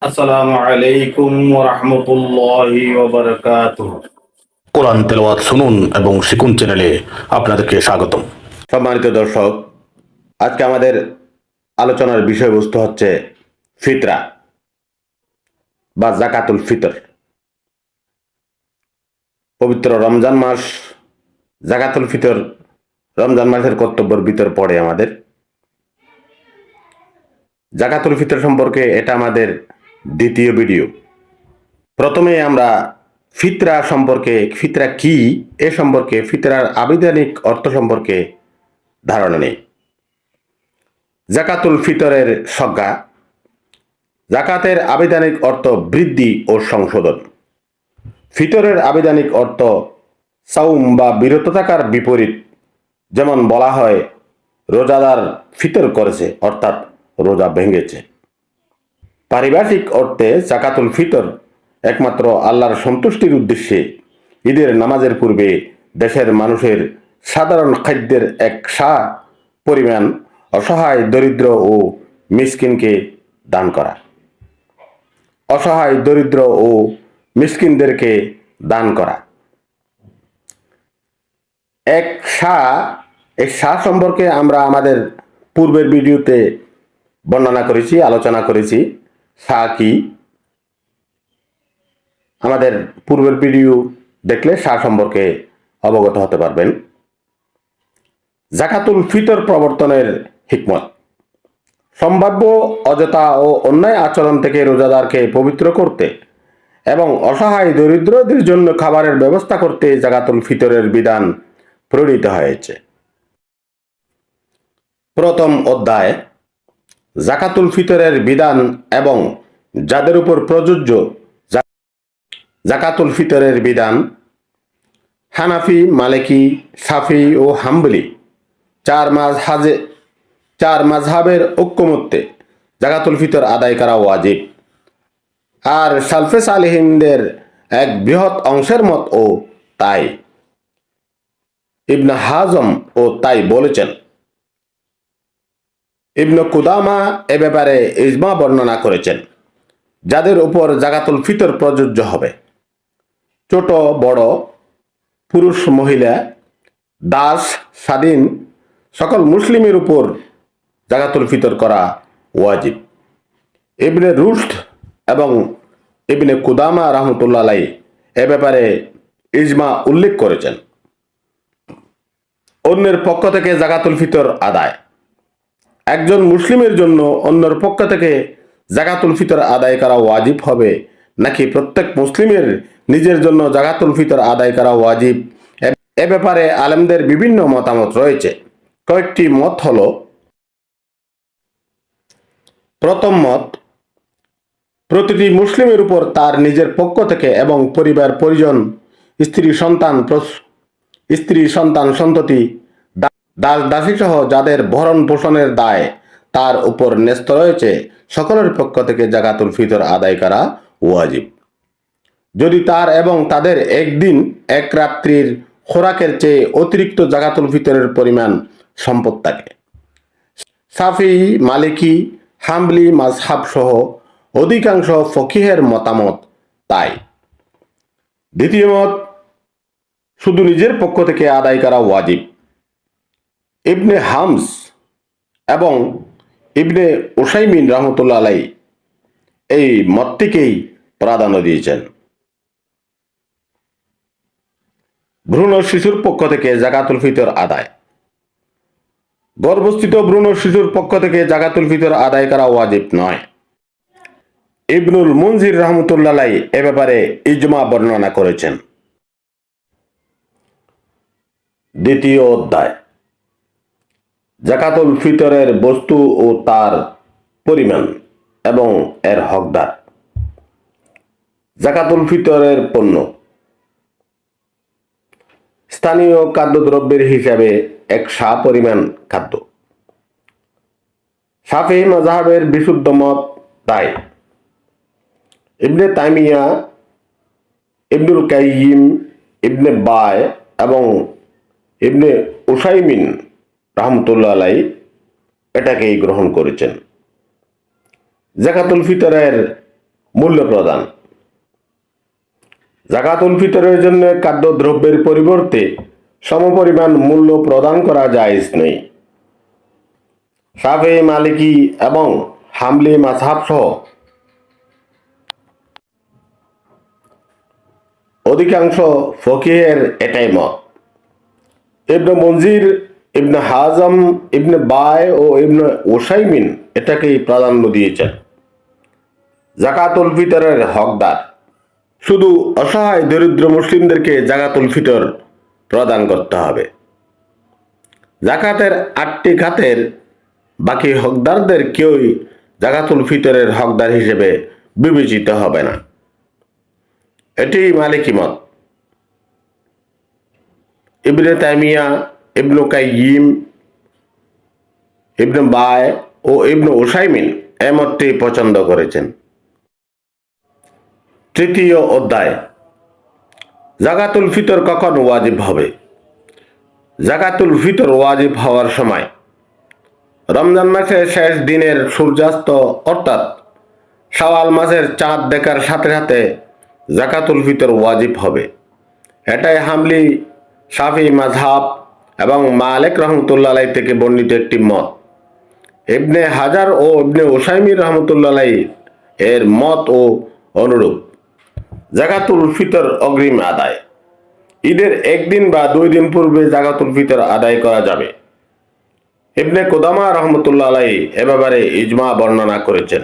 আসসালামু আলাইকুম ওয়া রাহমাতুল্লাহি ওয়া বারাকাতুহু। কোরআন তেলাওয়াত শুনুন এবং শিখুন চ্যানেলে আপনাদেরকে স্বাগতম। সম্মানিত দর্শক, আজকে আমাদের আলোচনার বিষয়বস্তু হচ্ছে ফিতরা বা জাকাতুল ফিতর। পবিত্র রমজান মাস, জাকাতুল ফিতর রমজান মাসের কর্তব্যের ভিতর পড়ে আমাদের। জাকাতুল ফিতর সম্পর্কে এটা আমাদের দ্বিতীয় ভিডিও। প্রথমে আমরা ফিতরা কি এ সম্পর্কে, ফিতরার আবিধানিক অর্থ সম্পর্কে ধারণা নেই। জাকাতুল ফিতরের সংজ্ঞা: জাকাতের আবিধানিক অর্থ বৃদ্ধি ও সংশোধন। ফিতরের আবিধানিক অর্থ সাউম বা বিরত থাকার বিপরীত। যেমন বলা হয় রোজাদার ফিতর করেছে, অর্থাৎ রোজা ভেঙেছে। পারিভাষিক অর্থে জাকাতুল ফিতর একমাত্র আল্লাহর সন্তুষ্টির উদ্দেশ্যে ঈদের নামাজের পূর্বে দেশের মানুষের সাধারণ খাদ্যের এক পরিমাণ অসহায়, দরিদ্র ও মিসকিনকে দান করা। অসহায়, দরিদ্র ও মিসকিনদেরকে দান করা। এই সম্পর্কে আমরা আমাদের পূর্বের ভিডিওতে বর্ণনা করেছি, আলোচনা করেছি। কি আমাদের পূর্বের ভিডিও দেখলে সম্পর্কে অবগত হতে পারবেন। জাকাতুল ফিতর প্রবর্তনের হিকমত: সম্ভাব্য অযথা ও অন্যায় আচরণ থেকে রোজাদারকে পবিত্র করতে এবং অসহায় দরিদ্রদের জন্য খাবারের ব্যবস্থা করতে জাকাতুল ফিতরের বিধান প্রণীত হয়েছে। প্রথম অধ্যায় জাকাতুল ফিতরের বিধান এবং যাদের উপর প্রযোজ্য। জাকাতুল ফিতরের বিধান: হানাফি, মালিকি, শাফি ও হাম্বলি চার মাযহাবের ঐক্যমত্যে জাকাতুল ফিতর আদায় করা ওয়াজিব। আর সালফে সালেহিনদের এক বৃহৎ অংশের মত ও তাই। ইবনে হাজম ও তাই বলেছেন। ইবনে কুদামা এ ব্যাপারে ইজমা বর্ণনা করেছেন। যাদের উপর জাকাতুল ফিতর প্রযোজ্য হবে: ছোট বড়, পুরুষ মহিলা, দাস স্বাধীন সকল মুসলিমের উপর জাকাতুল ফিতর করা ওয়াজিব। ইবনে রুশদ এবং ইবনে কুদামা রাহমাতুল্লাহ আলাইহি এ ব্যাপারে ইজমা উল্লেখ করেছেন। অন্যের পক্ষ থেকে জাকাতুল ফিতর আদায়: একজন মুসলিমের জন্য অন্যের পক্ষ থেকে জাকাতুল ফিতর আদায় করা ওয়াজিব হবে নাকি প্রত্যেক মুসলিমের নিজের জন্য জাকাতুল ফিতর আদায় করা ওয়াজিব, এ ব্যাপারে আলেমদের বিভিন্ন মতামত রয়েছে। কয়েকটি মত হলো: প্রথম মত, প্রতিটি মুসলিমের উপর তার নিজের পক্ষ থেকে এবং পরিবার পরিজন, স্ত্রী সন্তান সন্ততি, দাস দাসী সহ যাদের ভরণ পোষণের দায় তার উপর ন্যস্ত রয়েছে, সকলের পক্ষ থেকে জাকাতুল ফিতর আদায় করা ওয়াজিব। যদি তার এবং তাদের একদিন এক রাত্রির খোরাকের চেয়ে অতিরিক্ত জাকাতুল ফিতরের পরিমাণ সম্পদ থাকে। শাফি, মালিকি, হাম্বলি মাযহাব সহ অধিকাংশ ফকিহের মতামত তাই। দ্বিতীয় মত, শুধু নিজের পক্ষ থেকে আদায় করা ওয়াজিব। ইবনে হামস এবং ইবনে উসাইমিন রাহমাতুল্লাহ আলাইহি এই মতটিকেই প্রাধান্য দিয়েছেন। ভ্রূণ শিশুর পক্ষ থেকে জাকাতুল ফিতর আদায়: গর্ভস্থিত ভ্রূণ শিশুর পক্ষ থেকে জাকাতুল ফিতর আদায় করা ওয়াজিব নয়। ইবনুল মুনজির রাহমাতুল্লাহ আলাইহি এ ব্যাপারে ইজমা বর্ণনা করেছেন। দ্বিতীয় অধ্যায় জাকাতুল ফিতরের বস্তু ও তার পরিমাণ এবং এর হকদার। জাকাতুল ফিতরের পণ্য: স্থানীয় খাদ্যদ্রব্যের হিসাবে এক পরিমাণ খাদ্য। শাফিঈ মাযহাবের বিশুদ্ধ মত তাই। ইবনে তাইমিয়া, ইবনুল কাইয়িম, ইবনে বায় এবং ইবনে উসাইমিন রাহমাতুল্লাহ আলাইহি এটাকেই গ্রহণ করেছেন। জাকাতুল ফিতরের মূল্য প্রদান। জাকাতুল ফিতরের জন্য খাদ্যদ্রব্যের পরিবর্তে সমপরিমাণ মূল্য প্রদান করা জায়েজ নেই। শাফিঈ, মালিকি এবং হাম্বলি মাযহাব সহ অধিকাংশ ফকিহের এটাই মত। ইবনে মুনজির, ইবনে হাজম, ইবনে বায় ও ইবনে উসাইমিন এটাকেই প্রাধান্য দিয়েছেন। জাকাতুল ফিতরের হকদার শুধু অসহায় দরিদ্র মুসলিমদেরকে জাকাতুল ফিতর প্রদান করতে হবে। জাকাতের 8টি খাতের বাকি হকদারদের কেউই জাকাতুল ফিতরের হকদার হিসেবে বিবেচিত হবে না। এটি মালিকি মত। ইবনে তাইমিয়া, ইবনে কাইয়িম, ইবনে বায় ও ইবনে উসাইমিন এই মতটি পছন্দ করেছেন। তৃতীয় অধ্যায়, জাকাতুল ফিতর কখন ওয়াজিব হবে? জাকাতুল ফিতর ওয়াজিব হওয়ার সময় রমজান মাসের শেষ দিনের সূর্যাস্ত অর্থাৎ শাওয়াল মাসের চাঁদ দেখার সাথে সাথে জাকাতুল ফিতর ওয়াজিব হবে। এটাই হাম্বলি, শাফিঈ মাযহাব এবং মালিক রহমতুল্লাহ আলাইহি থেকে বর্ণিত একটি মত। ইবনে হাজার ও ইবনে উসাইমিন রহমতুল্লাহ আলাইহি এর মত ও অনুরূপ। জাকাতুল ফিতর অগ্রিম আদায়। ঈদের 1 দিন বা 2 দিন পূর্বে জাকাতুল ফিতর আদায় করা যাবে। ইবনে কুদামা রহমতুল্লাহ আলাইহি এ ব্যাপারে ইজমা বর্ণনা করেছেন।